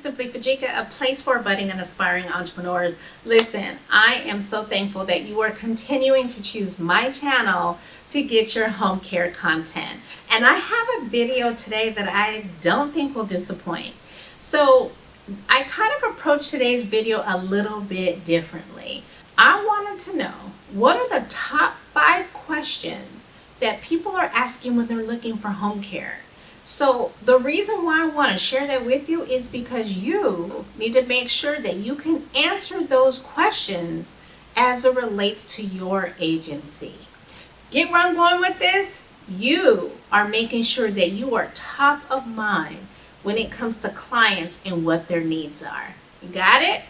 Simply Fujica, a place for budding and aspiring entrepreneurs. Listen, I am so thankful that you are continuing to choose my channel to get your home care content. And I have a video today that I don't think will disappoint. So I kind of approached today's video a little bit differently. I wanted to know, what are the top 5 questions that people are asking when they're looking for home care? So the reason why I want to share that with you is because you need to make sure that you can answer those questions as it relates to your agency. Get where I'm going with this? You are making sure that you are top of mind when it comes to clients and what their needs are. You got it?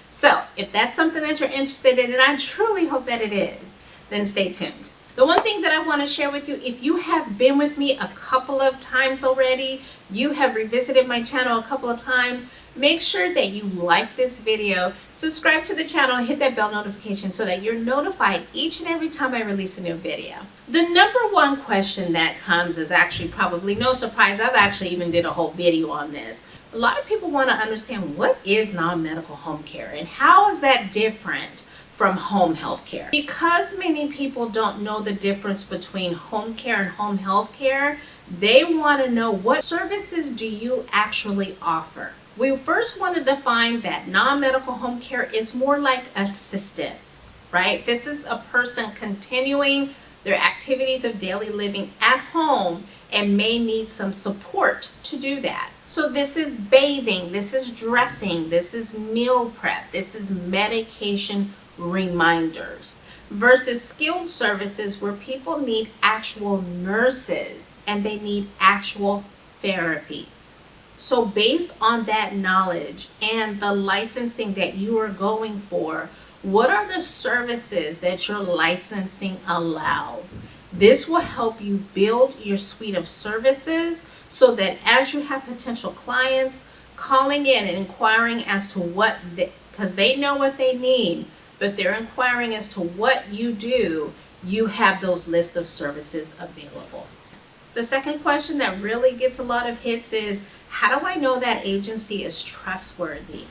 So if that's something that you're interested in, and I truly hope that it is, then stay tuned. The one thing that I want to share with you, if you have been with me a couple of times already, you have revisited my channel a couple of times, make sure that you like this video, subscribe to the channel, and hit that bell notification so that you're notified each and every time I release a new video. The number one question that comes is actually probably no surprise. I've actually even did a whole video on this. A lot of people want to understand, what is non-medical home care and how is that different from home health care? Because many people don't know the difference between home care and home health care, they want to know, what services do you actually offer? We first want to define that non-medical home care is more like assistance, right? This is a person continuing their activities of daily living at home and may need some support to do that. So this is bathing, this is dressing, this is meal prep, this is medication reminders, versus skilled services where people need actual nurses and they need actual therapies. So based on that knowledge and the licensing that you are going for, what are the services that your licensing allows? This will help you build your suite of services so that as you have potential clients calling in and inquiring as to what, because they know what they need, but they're inquiring as to what you do, you have those lists of services available. The second question that really gets a lot of hits is, how do I know that agency is trustworthy?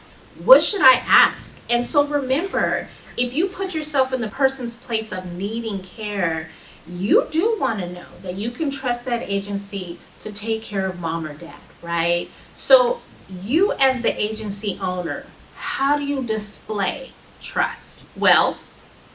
What should I ask? And so remember, if you put yourself in the person's place of needing care, you do want to know that you can trust that agency to take care of mom or dad, right? So you as the agency owner, how do you display trust? Well,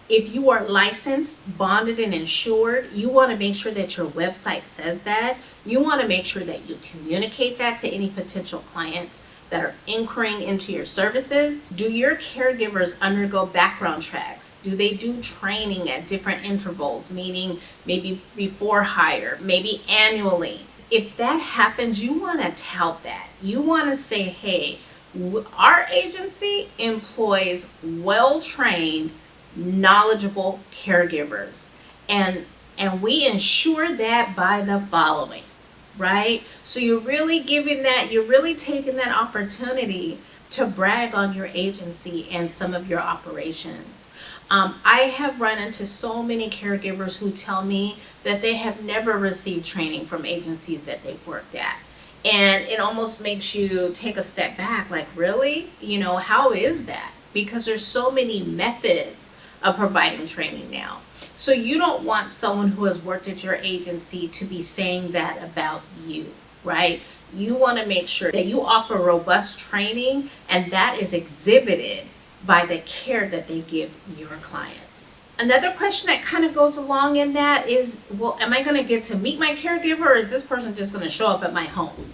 if you are licensed, bonded, and insured, you want to make sure that your website says that. You want to make sure that you communicate that to any potential clients that are inquiring into your services. Do your caregivers undergo background checks? Do they do training at different intervals, meaning maybe before hire, maybe annually? If that happens, you want to tout that. You want to say, hey, our agency employs well-trained, knowledgeable caregivers, and we ensure that by the following, right? So you're really giving that, you're really taking that opportunity to brag on your agency and some of your operations. I have run into so many caregivers who tell me that they have never received training from agencies that they've worked at. And it almost makes you take a step back, like, really? How is that? Because there's so many methods of providing training now. So you don't want someone who has worked at your agency to be saying that about you, right? You want to make sure that you offer robust training and that is exhibited by the care that they give your clients. Another question that kind of goes along in that is, well, am I going to get to meet my caregiver, or is this person just going to show up at my home,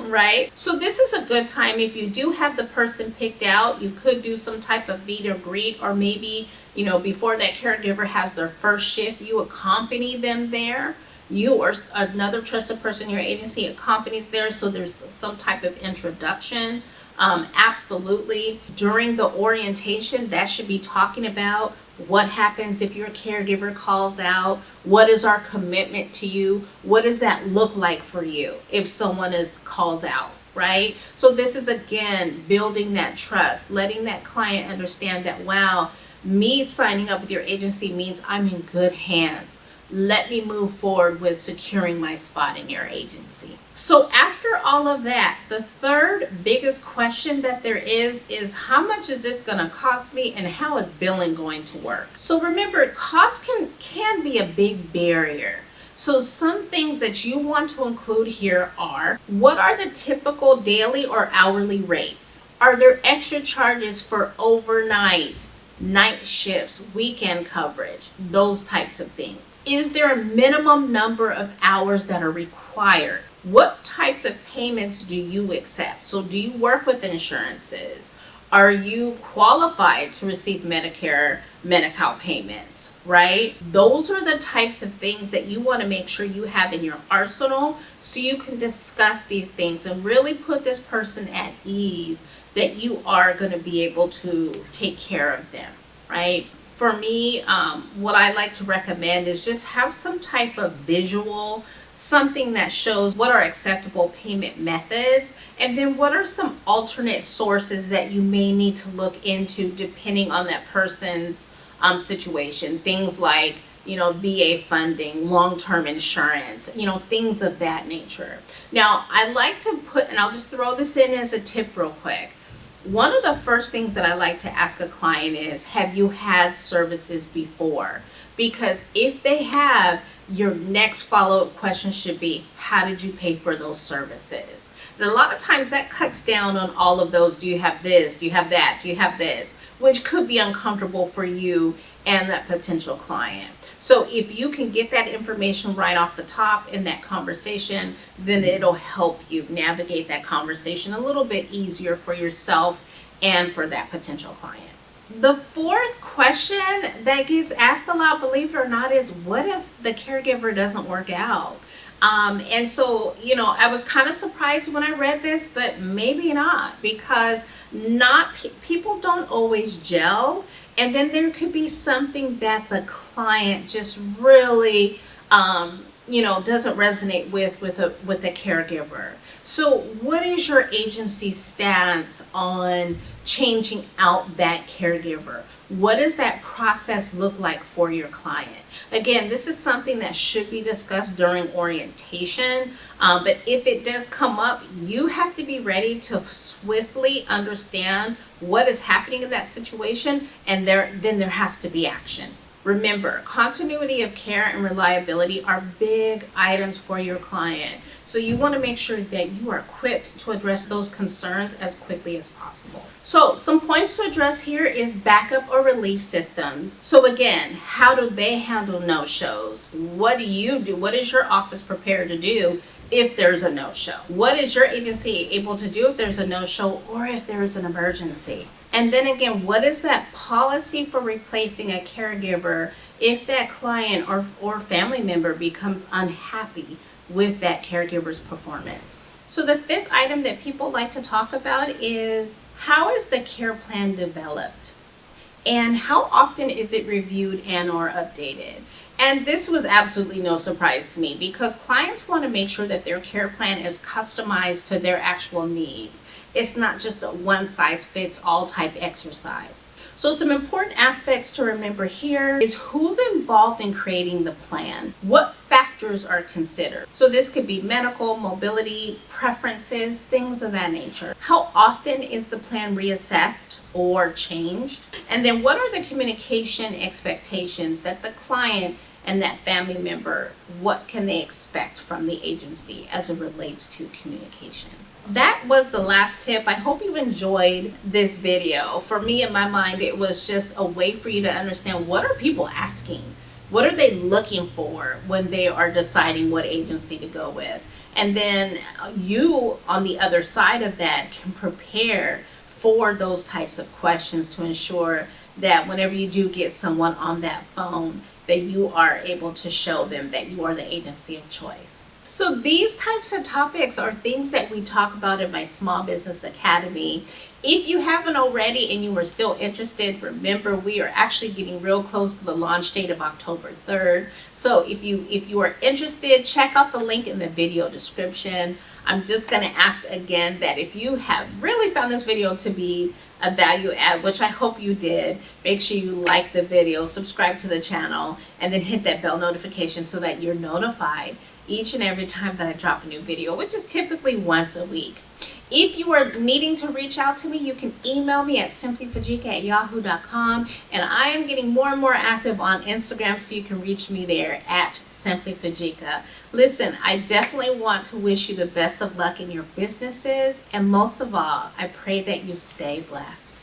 right? So this is a good time. If you do have the person picked out, you could do some type of meet or greet, or maybe, before that caregiver has their first shift, you accompany them there. You or another trusted person in your agency accompanies there, so there's some type of introduction. Absolutely. During the orientation, that should be talking about what happens if your caregiver calls out. What is our commitment to you? What does that look like for you if someone calls out, right? So this is, again, building that trust, letting that client understand that, wow, me signing up with your agency means I'm in good hands. let me move forward with securing my spot in your agency. So after all of that, the third biggest question that there is how much is this going to cost me and how is billing going to work? So remember, cost can be a big barrier. So some things that you want to include here are, what are the typical daily or hourly rates? Are there extra charges for overnight, night shifts, weekend coverage, those types of things? Is there a minimum number of hours that are required? What types of payments do you accept? So do you work with insurances? Are you qualified to receive Medicare, Medi-Cal payments, right? Those are the types of things that you want to make sure you have in your arsenal so you can discuss these things and really put this person at ease that you are going to be able to take care of them, right? For me, what I like to recommend is just have some type of visual, something that shows what are acceptable payment methods, and then what are some alternate sources that you may need to look into depending on that person's situation. Things like, VA funding, long-term insurance, things of that nature. Now, I like to put, and I'll just throw this in as a tip real quick. One of the first things that I like to ask a client is, have you had services before? Because if they have, your next follow-up question should be, how did you pay for those services? And a lot of times that cuts down on all of those. Do you have this? Do you have that? Do you have this? Which could be uncomfortable for you and that potential client. So if you can get that information right off the top in that conversation, then it'll help you navigate that conversation a little bit easier for yourself and for that potential client. The fourth question that gets asked a lot, believe it or not, is what if the caregiver doesn't work out? And so, I was kind of surprised when I read this, but maybe not, because people don't always gel. And then there could be something that the client just really, doesn't resonate with a caregiver. So what is your agency's stance on changing out that caregiver? What does that process look like for your client? Again, this is something that should be discussed during orientation, but if it does come up, you have to be ready to swiftly understand what is happening in that situation, and then there has to be action. Remember, continuity of care and reliability are big items for your client. So you want to make sure that you are equipped to address those concerns as quickly as possible. So some points to address here is backup or relief systems. So again, how do they handle no-shows? What do you do? What is your office prepared to do if there's a no-show? What is your agency able to do if there's a no-show or if there's an emergency? And then again, what is that policy for replacing a caregiver if that client or family member becomes unhappy with that caregiver's performance? So the fifth item that people like to talk about is, how is the care plan developed? And how often is it reviewed and or updated? And this was absolutely no surprise to me, because clients want to make sure that their care plan is customized to their actual needs. It's not just a one-size-fits-all type exercise. So some important aspects to remember here is who's involved in creating the plan. What factors are considered? So this could be medical, mobility, preferences, things of that nature. How often is the plan reassessed or changed? And then what are the communication expectations that the client and that family member, what can they expect from the agency as it relates to communication? That was the last tip. I hope you enjoyed this video. For me, in my mind, it was just a way for you to understand, what are people asking? What are they looking for when they are deciding what agency to go with? And then you, on the other side of that, can prepare for those types of questions to ensure that whenever you do get someone on that phone, that you are able to show them that you are the agency of choice. So these types of topics are things that we talk about in my Small Business Academy. If you haven't already and you are still interested, remember we are actually getting real close to the launch date of October 3rd. So if you are interested, check out the link in the video description. I'm just going to ask again that if you have really found this video to be a value add, which I hope you did, make sure you like the video, subscribe to the channel, and then hit that bell notification so that you're notified each and every time that I drop a new video, which is typically once a week. If you are needing to reach out to me, you can email me at simplyfujica@yahoo.com, and I am getting more and more active on Instagram, so you can reach me there at simplyfujica. Listen, I definitely want to wish you the best of luck in your businesses, and most of all, I pray that you stay blessed.